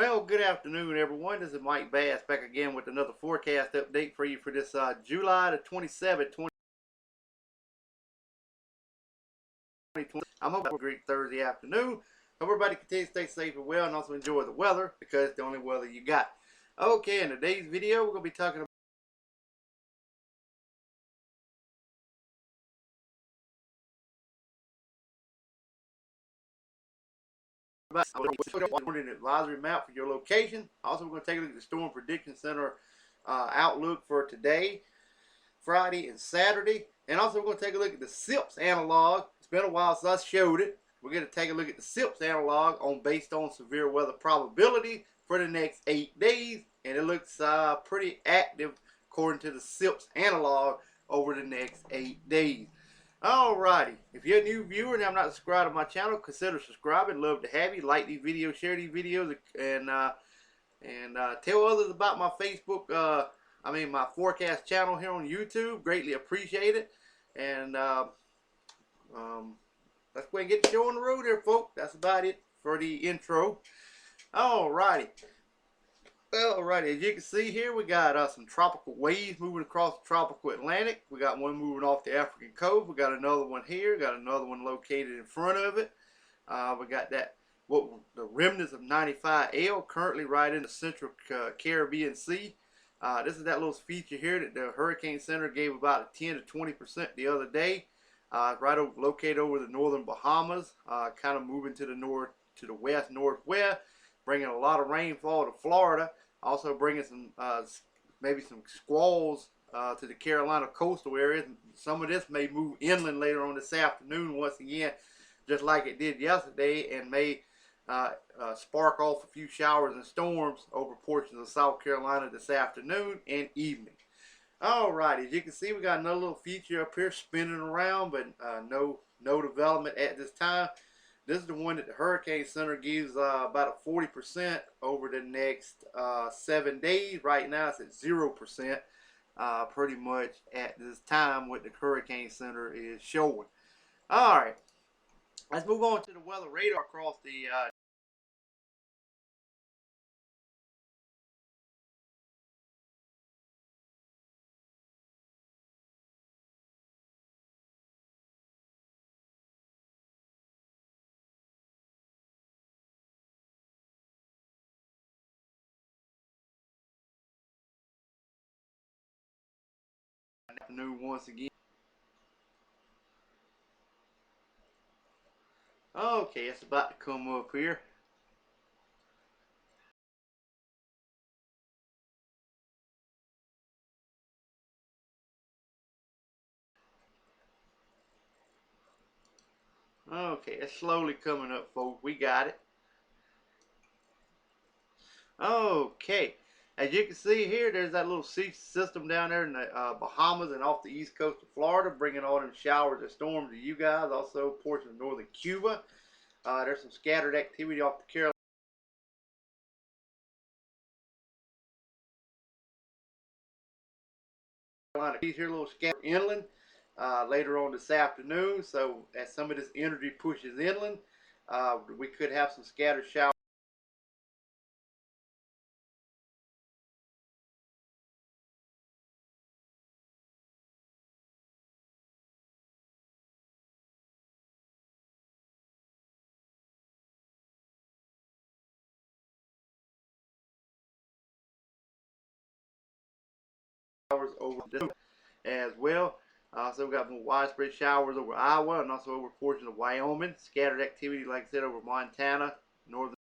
Well, good afternoon, everyone. This is Mike Bass back again with another forecast update for you for this July the 27th, 2020. I'm hoping a great Thursday afternoon. Hope everybody continues to stay safe and well and also enjoy the weather because it's the only weather you got. Okay, in today's video, we're going to be talking about an advisory map for your location. Also, we're going to take a look at the Storm Prediction Center outlook for today, Friday, and Saturday. And also, we're going to take a look at the CIPS analog. It's been a while since I showed it. We're going to take a look at the CIPS analog based on severe weather probability for the next 8 days. And it looks pretty active according to the CIPS analog over the next 8 days. Alrighty, if you're a new viewer and have not subscribed to my channel, consider subscribing. Love to have you. Like these videos, share these videos, and tell others about my Facebook, my forecast channel here on YouTube. Greatly appreciate it. And let's go ahead and get the show on the road here, folks. That's about it for the intro. Alrighty. Alrighty, as you can see here, we got some tropical waves moving across the tropical Atlantic. We got one moving off the African coast. We got another one here. Got another one located in front of it. We got the remnants of 95L currently right in the central Caribbean Sea. This is that little feature here that the Hurricane Center gave about a 10 to 20% the other day. Located over the northern Bahamas, kind of moving to the north, to the west, northwest, bringing a lot of rainfall to Florida. Also bringing some, maybe some squalls to the Carolina coastal areas. Some of this may move inland later on this afternoon once again, just like it did yesterday, and may spark off a few showers and storms over portions of South Carolina this afternoon and evening. Alright, as you can see, we got another little feature up here spinning around, but no development at this time. This is the one that the Hurricane Center gives about a 40% over the next 7 days. Right now it's at 0% pretty much at this time what the Hurricane Center is showing. Alright, let's move on to the weather radar across the afternoon once again. Okay, it's about to come up here. Okay, it's slowly coming up, folks. We got it. Okay, as you can see here, there's that little system down there in the Bahamas and off the east coast of Florida, bringing all them showers and storms to you guys. Also, portions of northern Cuba. There's some scattered activity off the Carolina. These here little scattered inland later on this afternoon. So as some of this energy pushes inland, we could have some scattered showers. Over as well. So we got more widespread showers over Iowa and also over portions of Wyoming. Scattered activity, like I said, over Montana, northern.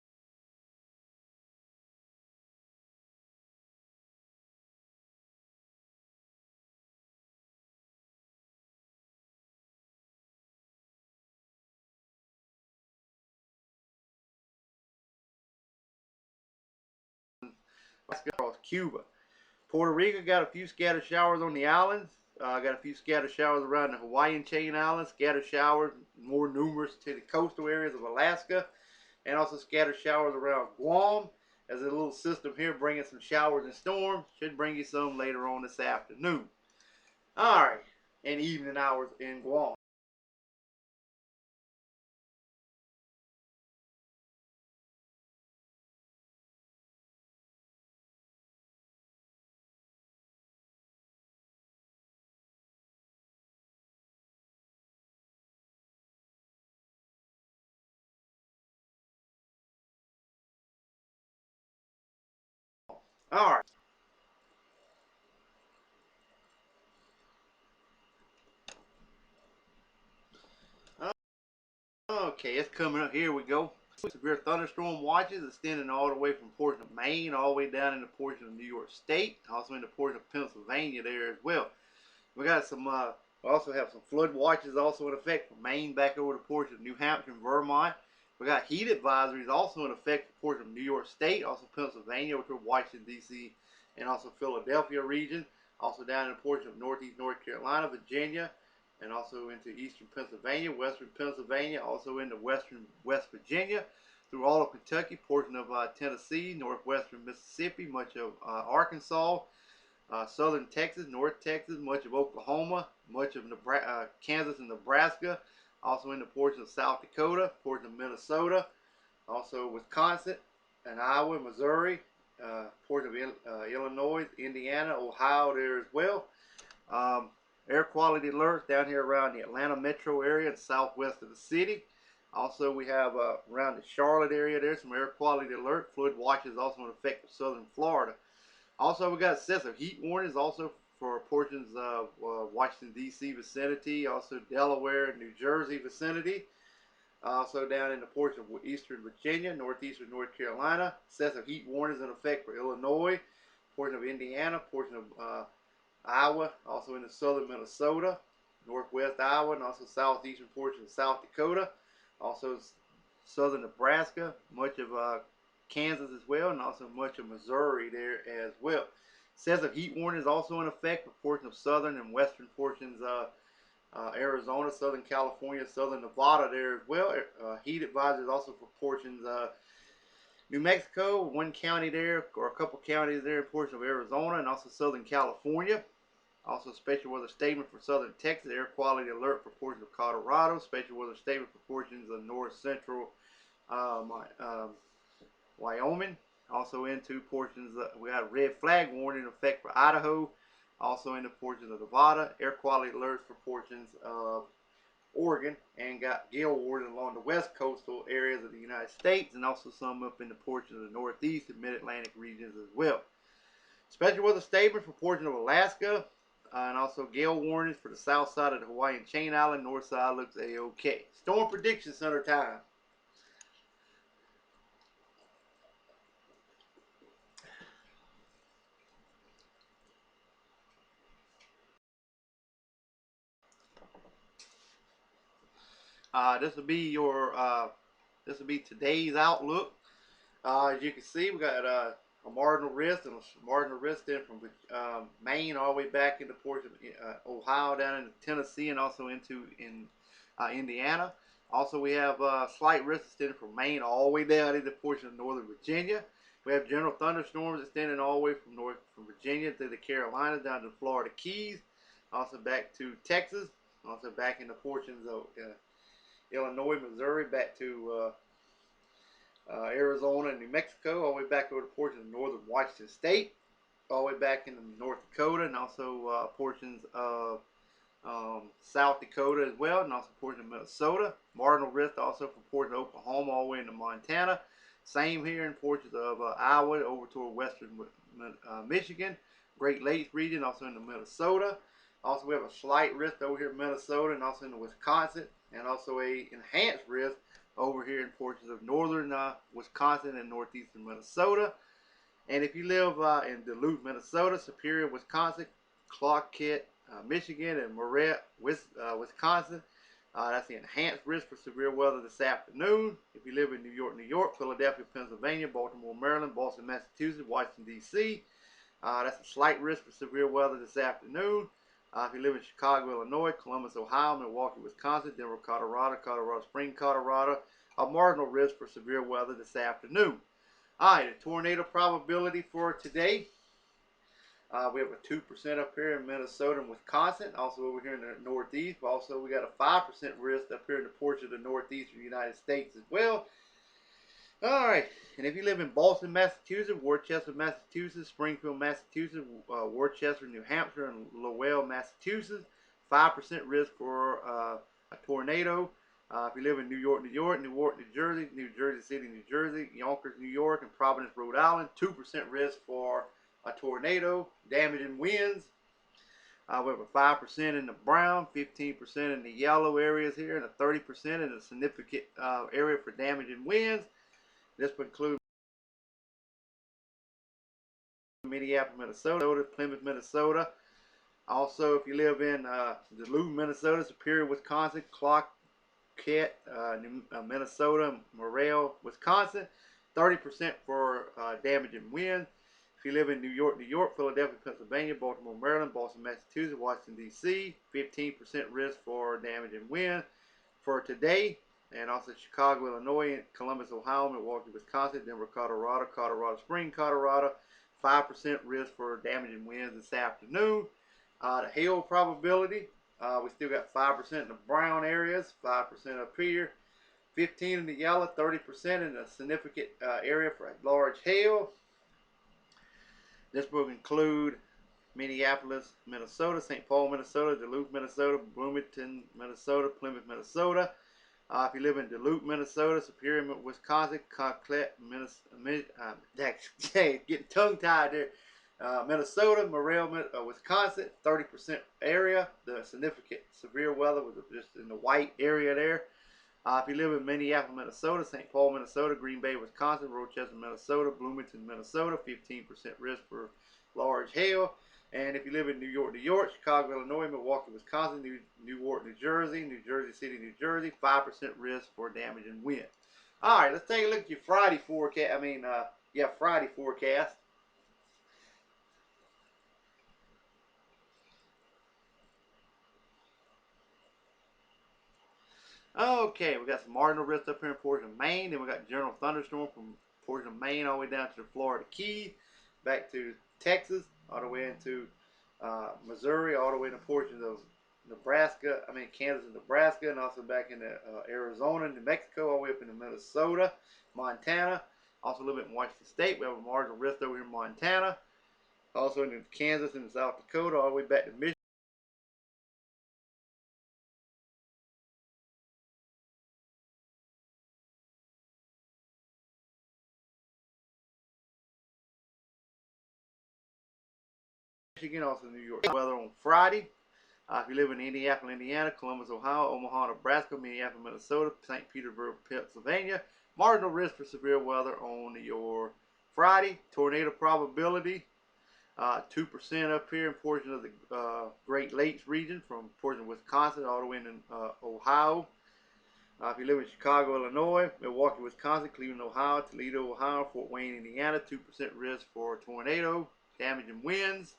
Across Cuba. Puerto Rico got a few scattered showers on the islands. Got a few scattered showers around the Hawaiian chain islands. Scattered showers more numerous to the coastal areas of Alaska. And also scattered showers around Guam. As a little system here bringing some showers and storms. Should bring you some later on this afternoon. Alright. And evening hours in Guam. All right. Okay, it's coming up. Here we go. Severe thunderstorm watches extending all the way from portion of Maine all the way down into portion of New York State, also into portion of Pennsylvania there as well. We got some. We also have some flood watches also in effect from Maine back over to portion of New Hampshire and Vermont. We got heat advisories also in effect for portion of New York State, also Pennsylvania, which we're Washington D.C. and also Philadelphia region. Also down in a portion of Northeast North Carolina, Virginia, and also into eastern Pennsylvania, western Pennsylvania, also into western West Virginia, through all of Kentucky, portion of Tennessee, northwestern Mississippi, much of Arkansas, southern Texas, North Texas, much of Oklahoma, much of Kansas and Nebraska, also into portions of South Dakota, portion of Minnesota, also Wisconsin and Iowa, Missouri, portion of Illinois, Indiana, Ohio there as well. Air quality alerts down here around the Atlanta metro area and southwest of the city. Also, we have around the Charlotte area, there's some air quality alert. Flood watches also in effect for southern Florida. Also, we got excessive heat warnings also for portions of Washington, D.C. vicinity, also Delaware and New Jersey vicinity. Also down in the portion of eastern Virginia, northeastern North Carolina. Excessive heat warnings in effect for Illinois, portion of Indiana, portion of Iowa, also in the southern Minnesota, northwest Iowa, and also southeastern portion of South Dakota. Also southern Nebraska, much of Kansas as well, and also much of Missouri there as well. Excessive heat warning is also in effect for portions of southern and western portions of Arizona, southern California, southern Nevada there as well. Heat advisories also for portions of New Mexico, one county there, or a couple counties there in portion of Arizona, and also southern California. Also special weather statement for southern Texas, air quality alert for portions of Colorado, special weather statement for portions of north central Wyoming. Also into portions, we got red flag warning in effect for Idaho, also into portions of Nevada, air quality alerts for portions of Oregon, and got gale warning along the west coastal areas of the United States, and also some up in the portions of the northeast and mid-Atlantic regions as well. Special weather statement for portions of Alaska, and also gale warnings for the south side of the Hawaiian Chain Island. North side looks a-okay. Storm prediction center time. This will be your this will be today's outlook. As you can see, we got a marginal risk and a marginal risk then from Maine all the way back into portion of Ohio, down into Tennessee, and also into Indiana. Also, we have slight risk extending from Maine all the way down into portion of northern Virginia. We have general thunderstorms extending all the way from Virginia to the Carolinas, down to the Florida Keys, also back to Texas, also back into portions of Illinois, Missouri, back to Arizona and New Mexico, all the way back over to portions of northern Washington State, all the way back into North Dakota, and also portions of South Dakota as well, and also portions of Minnesota. Marginal risk also for portions of Oklahoma all the way into Montana. Same here in portions of Iowa over toward western Michigan. Great Lakes region, also into Minnesota. Also, we have a slight risk over here in Minnesota and also into Wisconsin, and also a enhanced risk over here in portions of northern Wisconsin and northeastern Minnesota. And if you live in Duluth, Minnesota, Superior, Wisconsin, Clarkett, Michigan, and Marette, Wisconsin, that's the enhanced risk for severe weather this afternoon. If you live in New York, Philadelphia, Pennsylvania, Baltimore, Maryland, Boston, Massachusetts, Washington, D.C., that's a slight risk for severe weather this afternoon. If you live in Chicago, Illinois, Columbus, Ohio, Milwaukee, Wisconsin, Denver, Colorado, Colorado Springs, Colorado, a marginal risk for severe weather this afternoon. Alright, the tornado probability for today. We have a 2% up here in Minnesota and Wisconsin, also over here in the Northeast. But also, we got a 5% risk up here in the portion of the Northeastern United States as well. Alright, and if you live in Boston, Massachusetts, Worcester, Massachusetts, Springfield, Massachusetts, Worcester, New Hampshire, and Lowell, Massachusetts, 5% risk for a tornado. If you live in New York, Newark, New Jersey, New Jersey City, New Jersey, Yonkers, New York, and Providence, Rhode Island, 2% risk for a tornado, damaging winds. We have a 5% in the brown, 15% in the yellow areas here, and a 30% in the significant area for damaging winds. This would include Minneapolis, Minnesota, Plymouth, Minnesota. Also, if you live in Duluth, Minnesota, Superior, Wisconsin, Clark-Kent, Minnesota, Morel, Wisconsin, 30% for damaging winds. If you live in New York, Philadelphia, Pennsylvania, Baltimore, Maryland, Boston, Massachusetts, Washington, D.C., 15% risk for damaging wind for today. And also Chicago, Illinois, Columbus, Ohio, Milwaukee, Wisconsin, Denver, Colorado, Colorado Springs, Colorado, 5% risk for damaging winds this afternoon. The hail probability, we still got 5% in the brown areas, 5% up here, 15% in the yellow, 30% in the significant area for large hail. This will include Minneapolis, Minnesota, St. Paul, Minnesota, Duluth, Minnesota, Bloomington, Minnesota, Plymouth, Minnesota. If you live in Duluth, Minnesota, Superior, Wisconsin, Clark-Kent, Minnesota, getting tongue-tied there. Minnesota, Morel, Wisconsin, 30% area. The significant severe weather was just in the white area there. If you live in Minneapolis, Minnesota, St. Paul, Minnesota, Green Bay, Wisconsin, Rochester, Minnesota, Bloomington, Minnesota, 15% risk for large hail. And if you live in New York, Chicago, Illinois, Milwaukee, Wisconsin, Newark, New Jersey, New Jersey City, New Jersey, 5% risk for damaging wind. All right, let's take a look at your Friday forecast. Friday forecast. Okay, we got some marginal risk up here in portion of Maine. Then we got general thunderstorm from portion of Maine all the way down to the Florida Keys, back to Texas, all the way into Missouri, all the way to portions of Kansas and Nebraska, and also back into Arizona, New Mexico, all the way up into Minnesota, Montana. Also a little bit in Washington State. We have a marginal risk over here in Montana. Also into Kansas and South Dakota, all the way back to Michigan. Also New York. Weather on Friday. If you live in Indianapolis, Indiana, Columbus, Ohio, Omaha, Nebraska, Minneapolis, Minnesota, St. Petersburg, Pennsylvania, marginal risk for severe weather on your Friday. Tornado probability, 2% up here in portions of the Great Lakes region, from portion of Wisconsin all the way into Ohio. If you live in Chicago, Illinois, Milwaukee, Wisconsin, Cleveland, Ohio, Toledo, Ohio, Fort Wayne, Indiana, 2% risk for tornado, damaging winds.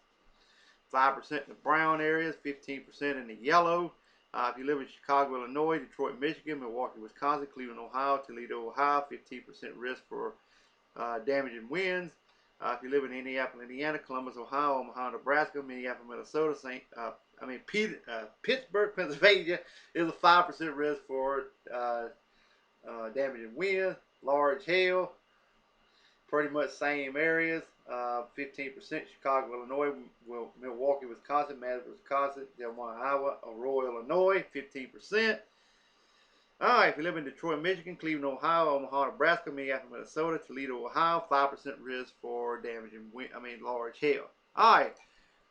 5% in the brown areas, 15% in the yellow. If you live in Chicago, Illinois, Detroit, Michigan, Milwaukee, Wisconsin, Cleveland, Ohio, Toledo, Ohio, 15% risk for damaging winds. If you live in Indianapolis, Indiana, Columbus, Ohio, Omaha, Nebraska, Minneapolis, Minnesota, Pittsburgh, Pennsylvania, is a 5% risk for damaging winds, large hail. Pretty much same areas. 15% Chicago, Illinois, Milwaukee, Wisconsin, Madison, Wisconsin, Des Moines, Iowa, Aurora, Illinois, 15%. Alright, if you live in Detroit, Michigan, Cleveland, Ohio, Omaha, Nebraska, Minneapolis, Minnesota, Toledo, Ohio, 5% risk for damaging large hail. Alright,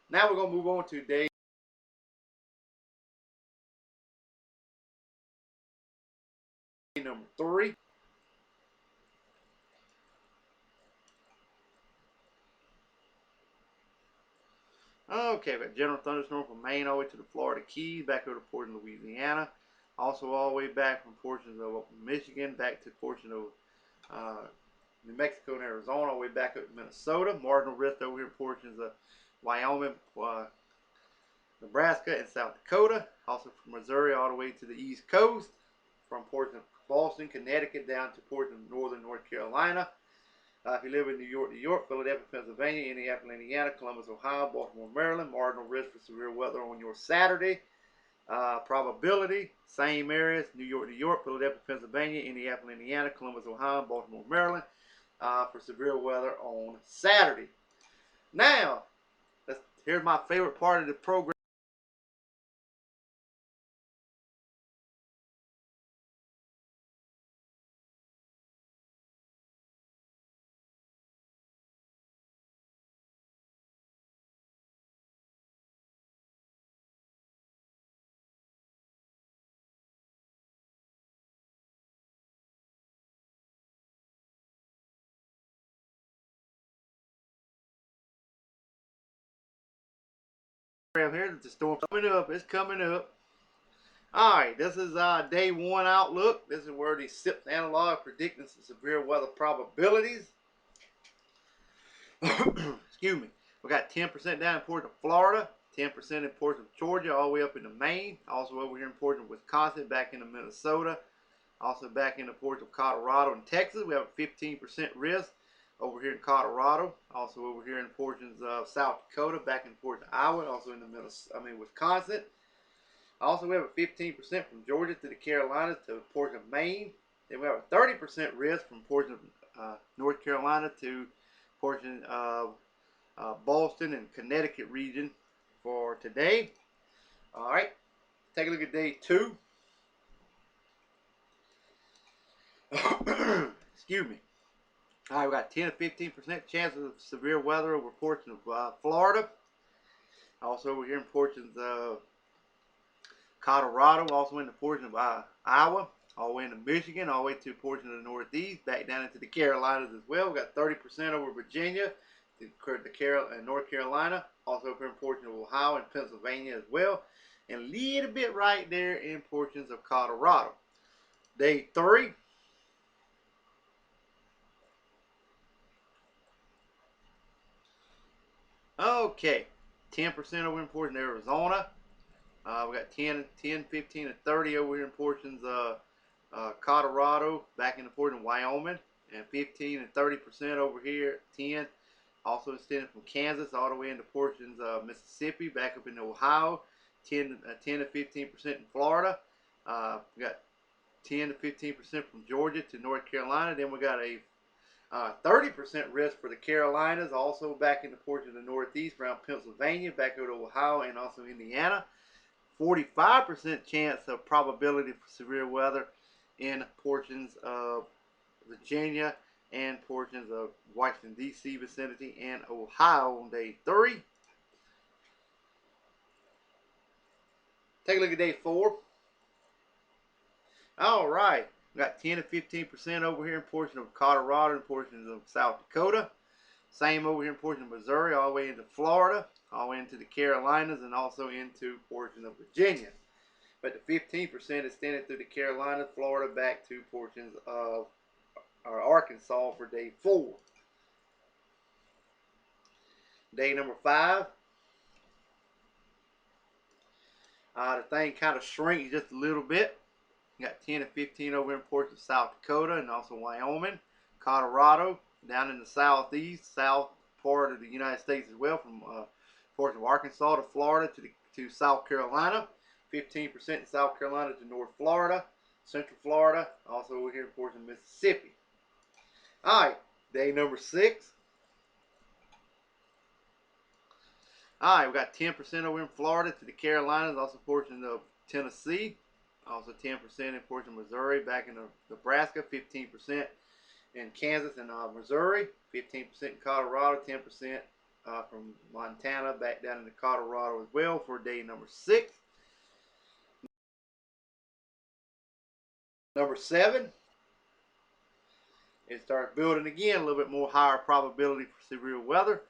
now we're going to move on to day number 3. Okay, we got general thunderstorm from Maine all the way to the Florida Keys, back over to portion of Louisiana. Also all the way back from portions of Michigan, back to portion of New Mexico and Arizona, all the way back up to Minnesota. Marginal risk over here in portions of Wyoming, Nebraska, and South Dakota. Also from Missouri all the way to the East Coast, from portions of Boston, Connecticut, down to portions of northern North Carolina. If you live in New York, Philadelphia, Pennsylvania, Indianapolis, Indiana, Columbus, Ohio, Baltimore, Maryland, marginal risk for severe weather on your Saturday. Probability, same areas, New York, Philadelphia, Pennsylvania, Indianapolis, Indiana, Columbus, Ohio, Baltimore, Maryland, for severe weather on Saturday. Now, here's my favorite part of the program. around here that the storm coming up. It's coming up. Alright, this is day one outlook. This is where the CIPS analog predicting some severe weather probabilities. Excuse me. We got 10% down in portion of Florida, 10% in portion of Georgia, all the way up into Maine. Also over here in portion of Wisconsin, back into Minnesota. Also back into portion of Colorado and Texas. We have a 15% risk over here in Colorado. Also over here in portions of South Dakota, back in portion of Iowa. Also in the Wisconsin. Also, we have a 15% from Georgia to the Carolinas to a portion of Maine. Then we have a 30% risk from portion of North Carolina to portion of Boston and Connecticut region for today. All right, take a look at day two. Excuse me. All right, we got 10 to 15% chance of severe weather over portion of Florida. Also, over here in portions of Colorado, also in the portion of Iowa, all the way into Michigan, all the way to a portion of the Northeast, back down into the Carolinas as well. We got 30% over Virginia, North Carolina, also up here in portion of Ohio and Pennsylvania as well, and a little bit right there in portions of Colorado. Day three. Okay, 10% over in portion of Arizona. We got 10, 15, and 30 over here in portions of Colorado, back in the portion of Wyoming, and 15 and 30% over here, 10. Also extended from Kansas all the way into portions of Mississippi, back up into Ohio, 10 to 15% in Florida. We got 10 to 15% from Georgia to North Carolina. Then we got a 30% risk for the Carolinas, also back in the portion of the Northeast around Pennsylvania, back over to Ohio and also Indiana. 45% chance of probability for severe weather in portions of Virginia and portions of Washington, D.C. vicinity and Ohio on day three. Take a look at day four. All right. We got 10 to 15% over here in portion of Colorado and portions of South Dakota. Same over here in portion of Missouri, all the way into Florida, all the way into the Carolinas, and also into portions of Virginia. But the 15% extended through the Carolinas, Florida, back to portions of Arkansas for day four. Day number five. The thing kind of shrinks just a little bit. You got 10 to 15 over in portions of South Dakota and also Wyoming, Colorado, down in the southeast, south part of the United States as well, from portions of Arkansas to Florida to South Carolina, 15% in South Carolina to North Florida, Central Florida, also over here in portions of Mississippi. All right, day number six. All right, we got 10% over in Florida to the Carolinas, also portions of Tennessee, also 10% in portion of Missouri, back in Nebraska, 15% in Kansas and Missouri, 15% in Colorado, 10% from Montana back down into Colorado as well for day number six. Number seven, it starts building again, a little bit more higher probability for severe weather.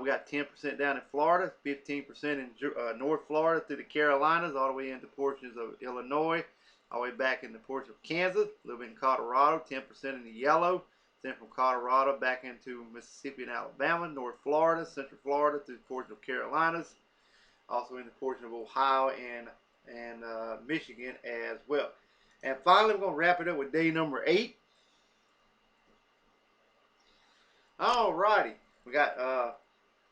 We got 10% down in Florida, 15% in North Florida through the Carolinas, all the way into portions of Illinois, all the way back into portions of Kansas, a little bit in Colorado, 10% in the yellow, then from Colorado back into Mississippi and Alabama, North Florida, Central Florida through portions of Carolinas, also in the portion of Ohio and Michigan as well. And finally, we're going to wrap it up with day number 8. All righty, we got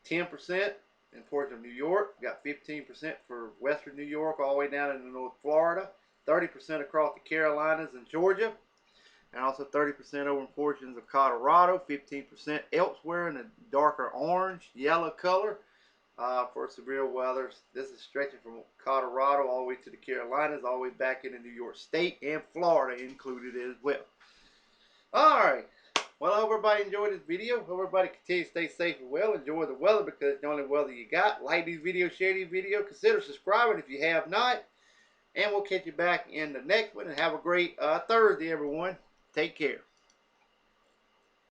10% in portions of New York. We got 15% for western New York, all the way down into North Florida. 30% across the Carolinas and Georgia. And also 30% over in portions of Colorado. 15% elsewhere in the darker orange, yellow color for severe weather. This is stretching from Colorado all the way to the Carolinas, all the way back into New York State and Florida included as well. Alright. Well, I hope everybody enjoyed this video. Hope everybody continue to stay safe and well. Enjoy the weather because it's the only weather you got. Like these videos, share these videos. Consider subscribing if you have not. And we'll catch you back in the next one. And have a great Thursday, everyone. Take care.